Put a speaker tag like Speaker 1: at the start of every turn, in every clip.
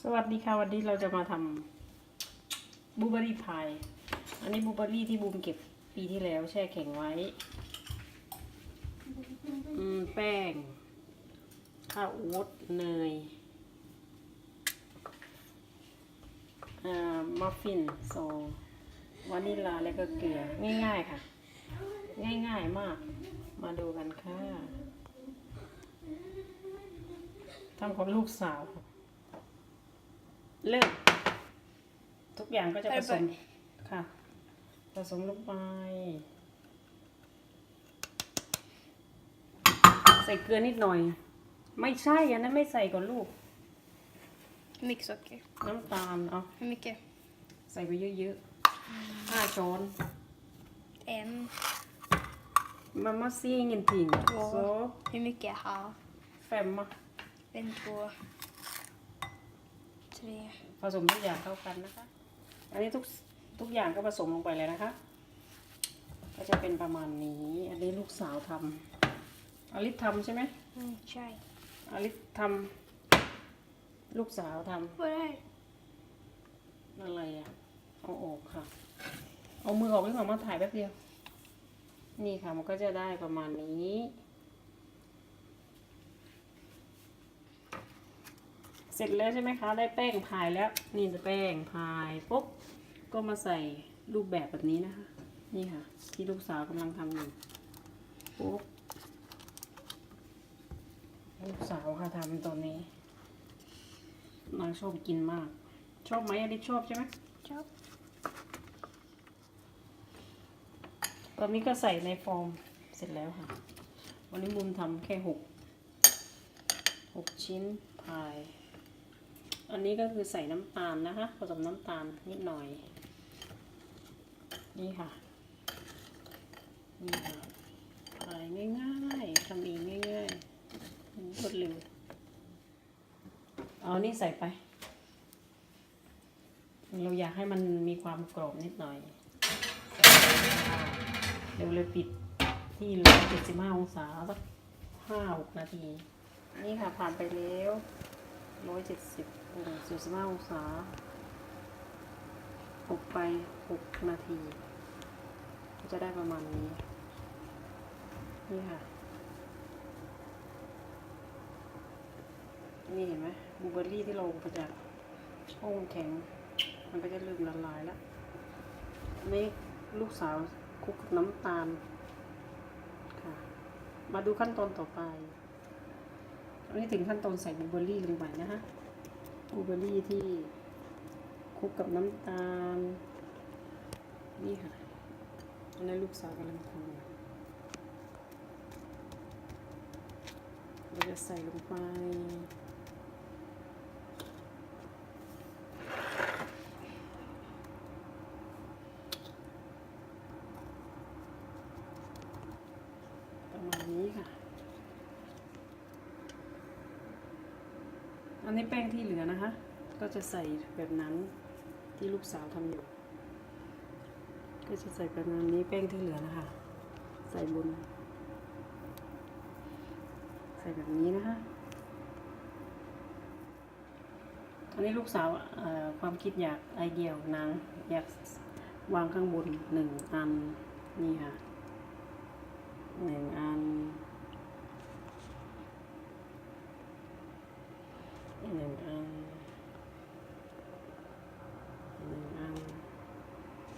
Speaker 1: สวัสดีค่ะวันนี้เราจะมาทำบลูเบอร์รี่พายอันนี้บลูเบอร์รี่ที่บูมเก็บปีที่แล้วแช่แข็งไว้แป้งข้าวโอ๊ตเนยมัฟฟินซองวานิลลาแล้วก็เกลือง่ายๆค่ะง่ายๆมากมาดูกันค่ะทำของลูกสาวเริ่มทุกอย่างก็จะผสมค่ะผสมลงไปใส่เกลือนิดหน่อยไม่ใช่อันนั้นไม่ใส่ก่อนลูก
Speaker 2: Mycket socker.
Speaker 1: น้ำตาลเอา
Speaker 2: Hur mycket?
Speaker 1: ใส่ไปเยอะๆ5 ช้อน
Speaker 2: En.
Speaker 1: Mamma ser ingenting så
Speaker 2: Hur mycket jag har?
Speaker 1: 5
Speaker 2: En, två, tre.
Speaker 1: ผสมทุกอย่างเข้ากันนะคะอันนี้ทุกอย่างก็ผสมลงไปเลยนะคะก็จะเป็นประมาณนี้อันนี้ลูกสาวทำอลิซทำใช่ไหม
Speaker 2: Chai.
Speaker 1: อลิซทำลูกสาวทำ
Speaker 2: Vad är det här?
Speaker 1: อะไรอ่ะเอาออกค่ะเอามือออกให้มาถ่ายแป๊บเดียวนี่ค่ะมันก็จะได้ประมาณนี้เสร็จแล้วใช่ไหมคะได้แป้งพายแล้วนี่จะแป้งพายปุ๊บก็มาใส่รูปแบบแบบนี้นะคะนี่ค่ะที่ลูกสาวกำลังทำอยู่ปุ๊บลูกสาวค่ะทำตอนนี้นางชอบกินมากชอบไหมอลิซชอบใช่ไหม
Speaker 2: Chop.
Speaker 1: ตอนนี้ก็ใส่ในฟอร์มเสร็จแล้วค่ะวันนี้มุมทำแค่6 ชิ้นพายอันนี้ก็คือใส่น้ำตาลนะคะผสมน้ำตาลนิดหน่อยนี่ค่ะนี่ค่ะพายง่ายๆทำเองง่ายๆรวดเร็วเอานี่ใส่ไปเราอยากให้มันมีความกรอบนิดหน่อยเดี๋ยวเลยปิดที่175 องศาสัก5-6 นาทีนี่ค่ะผ่านไปแล้ว175 องศาอบไป6 นาทีก็จะได้ประมาณนี้นี่ค่ะนี่เห็นไหมบลูเบอร์รี่ที่เราไปจากช่องแข็งมันก็จะเริ่มละลายแล้วนี่ลูกสาวคลุกกับน้ำตาลค่ะมาดูขั้นตอนต่อไปอันนี้ถึงขั้นตอนใส่บลูเบอร์รี่ลงไปนะคะบลูเบอร์รี่ที่คลุกกับน้ำตาลนี่ค่ะอันนี้ลูกสาวกำลังทำเราจะใส่ลงไปประมาณนี้ค่ะอันนี้แป้งที่เหลือนะคะก็จะใส่แบบนั้นที่ลูกสาวทำอยู่ก็จะใส่ประมาณนี้แป้งที่เหลือนะคะใส่บนใส่แบบนี้นะคะอันนี้ลูกสาวความคิดอยากไอเดียของนางอยากวางข้างบน1 อันนี่ค่ะ1 อัน1 อัน1 อัน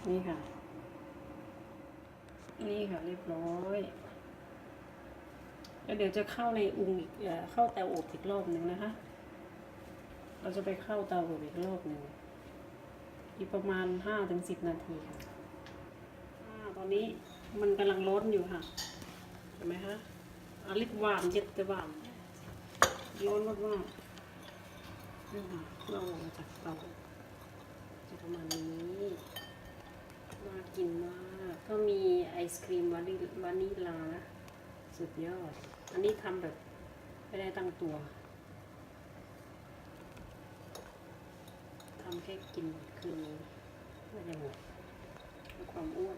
Speaker 1: นี่ค่ะนี่ค่ะเรียบร้อยแล้วเดี๋ยวจะเข้าในอีกเข้าเตาอบอีกรอบหนึ่งนะคะเราจะไปเข้าเตาอบอีกรอบหนึ่งอีกประมาณ5-10 นาทีค่ะตอนนี้มันกำลังร้อนอยู่ค่ะเห็นไหมคะอลิศวานเย็ดแต่วานร้อนมากๆนี่ค่ะเราออกมาจากเตาจะประมาณนี้น่ากินมากก็มีไอศครีมวานิลลานะสุดยอดอันนี้ทำแบบไม่ได้ตั้งตัวทำแค่กินคืนนี้ไม่ได้หมดความอ้วน